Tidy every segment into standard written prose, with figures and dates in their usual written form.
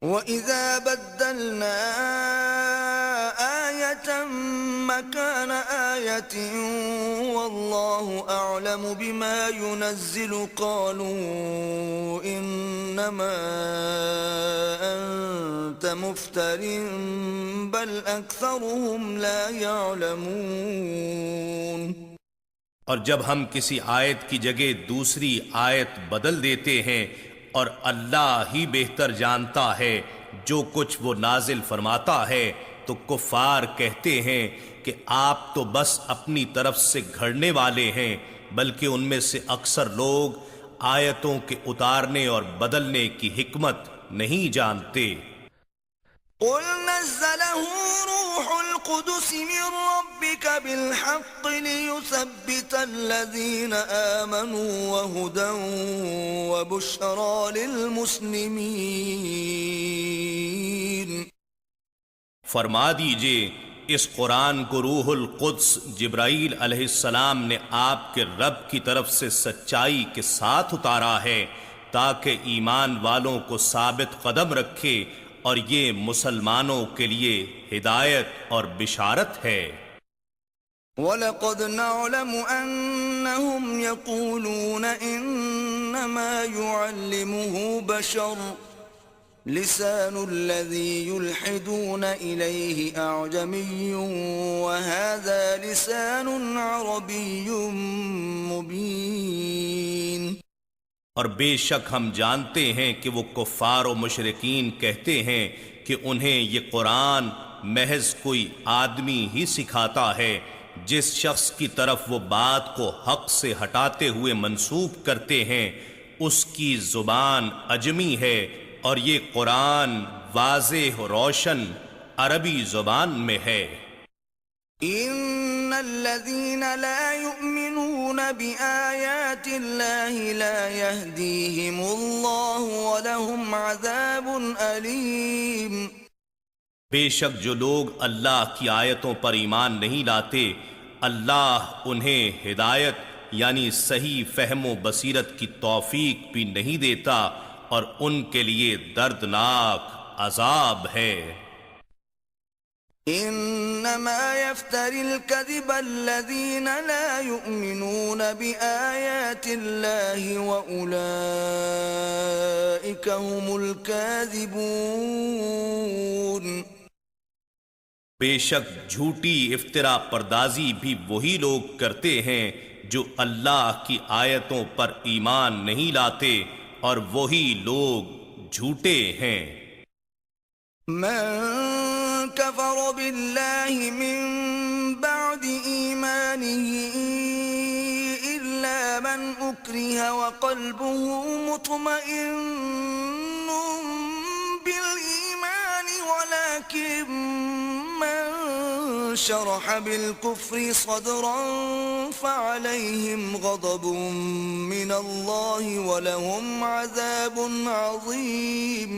وَإِذَا بَدَّلْنَا آيَةً مَكَانَ آيَةٍ وَاللَّهُ أَعْلَمُ بِمَا يُنَزِّلُ قَالُوا إِنَّمَا أَنْتَ مُفْتَرٍ بَلْ أَكْثَرُهُمْ لَا يَعْلَمُونَ۔ اور جب ہم کسی آیت کی جگہ دوسری آیت بدل دیتے ہیں اور اللہ ہی بہتر جانتا ہے جو کچھ وہ نازل فرماتا ہے، تو کفار کہتے ہیں کہ آپ تو بس اپنی طرف سے گھڑنے والے ہیں، بلکہ ان میں سے اکثر لوگ آیتوں کے اتارنے اور بدلنے کی حکمت نہیں جانتے۔ قُلْ نَزَّلَهُ رُوحُ الْقُدُسِ مِنْ رَبِّكَ بِالْحَقِّ لِيُثَبِّتَ الَّذِينَ آمَنُوا وَهُدًى وَبُشْرَى لِلْمُسْلِمِينَ۔ فرما دیجئے اس قرآن کو روح القدس جبرائیل علیہ السلام نے آپ کے رب کی طرف سے سچائی کے ساتھ اتارا ہے تاکہ ایمان والوں کو ثابت قدم رکھے، اور یہ مسلمانوں کے لیے ہدایت اور بشارت ہے۔ وَلَقَدْ نَعْلَمُ أَنَّهُمْ يَقُولُونَ إِنَّمَا يُعَلِّمُهُ بَشَرٌ لِسَانُ الَّذِي يُلْحِدُونَ إِلَيْهِ أَعْجَمِيٌّ وَهَذَا لِسَانٌ عَرَبِيٌّ مُبِينٌ۔ اور بے شک ہم جانتے ہیں کہ وہ کفار و مشرکین کہتے ہیں کہ انہیں یہ قرآن محض کوئی آدمی ہی سکھاتا ہے، جس شخص کی طرف وہ بات کو حق سے ہٹاتے ہوئے منسوب کرتے ہیں اس کی زبان عجمی ہے، اور یہ قرآن واضح و روشن عربی زبان میں ہے۔ إِنَّ الَّذِينَ لَا يُؤْمِنُونَ بِآيَاتِ اللَّهِ لَا يَهْدِيهِمُ اللَّهُ وَلَهُمْ عَذَابٌ أَلِيمٌ۔ بے شک جو لوگ اللہ کی آیتوں پر ایمان نہیں لاتے، اللہ انہیں ہدایت یعنی صحیح فہم و بصیرت کی توفیق بھی نہیں دیتا، اور ان کے لیے دردناک عذاب ہے۔ إِنَّمَا يَفْتَرِي الْكَذِبَ الَّذِينَ لَا يُؤْمِنُونَ بِآيَاتِ اللَّهِ وَأُولَئِكَ هُمُ الْكَاذِبُونَ۔ بے شک جھوٹی افترا پردازی بھی وہی لوگ کرتے ہیں جو اللہ کی آیتوں پر ایمان نہیں لاتے، اور وہی لوگ جھوٹے ہیں۔ من كفر بالله من بعد إيمانه إلا من أكره وقلبه مطمئن بالإيمان ولكن من شرح بالكفر صدرا فعليهم غضب من الله ولهم عذاب عظيم۔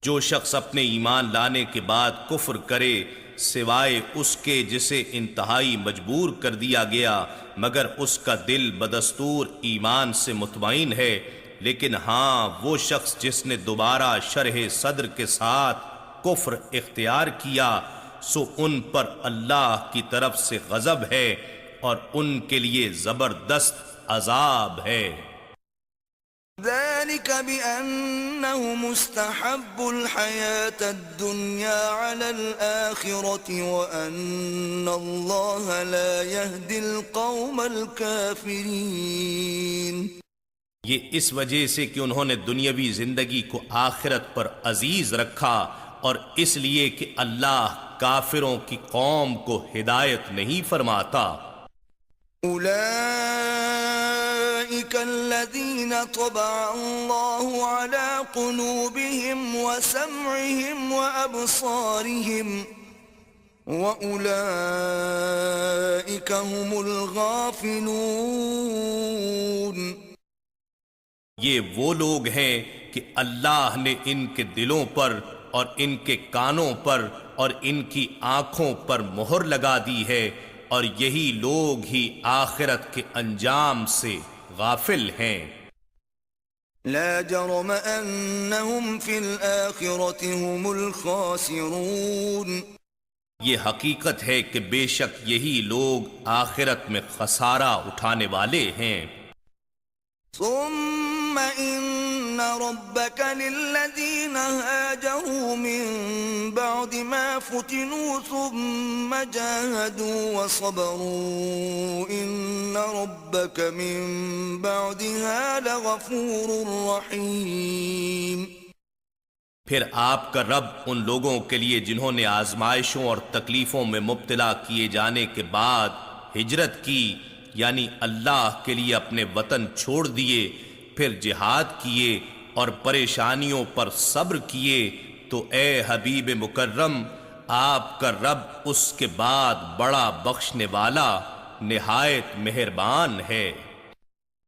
جو شخص اپنے ایمان لانے کے بعد کفر کرے سوائے اس کے جسے انتہائی مجبور کر دیا گیا، مگر اس کا دل بدستور ایمان سے مطمئن ہے، لیکن ہاں وہ شخص جس نے دوبارہ شرح صدر کے ساتھ کفر اختیار کیا، سو ان پر اللہ کی طرف سے غضب ہے اور ان کے لیے زبردست عذاب ہے۔ ذلك بأنهم استحبوا الحياة الدنيا على الآخرة وأن الله لا يهدي القوم الكافرين۔ یہ اس وجہ سے کہ انہوں نے دنیاوی زندگی کو آخرت پر عزیز رکھا، اور اس لیے کہ اللہ کافروں کی قوم کو ہدایت نہیں فرماتا۔ أولئك الذين طبع الله على قلوبهم وسمعهم وأبصارهم وأولئك هم الغافلون۔ یہ وہ لوگ ہیں کہ اللہ نے ان کے دلوں پر اور ان کے کانوں پر اور ان کی آنکھوں پر مہر لگا دی ہے، اور یہی لوگ ہی آخرت کے انجام سے غافل ہیں۔ لا جرم أنهم في الآخرة هم الخاسرون. یہ حقیقت ہے کہ بے شک یہی لوگ آخرت میں خسارہ اٹھانے والے ہیں. ثم إن ربك للذين هاجروا من بعد ما فتنوا ثم جاهدوا وصبروا إن ربك من بعدها لغفور رحيم. پھر آپ کا رب ان لوگوں کے لیے جنہوں نے آزمائشوں اور تکلیفوں میں مبتلا کیے جانے کے بعد ہجرت کی، یعنی اللہ کے لیے اپنے وطن چھوڑ دیے، پھر جہاد کیے اور پریشانیوں پر صبر کیے، تو اے حبیب مکرم، آپ کا رب اس کے بعد بڑا بخشنے والا، نہایت مہربان ہے.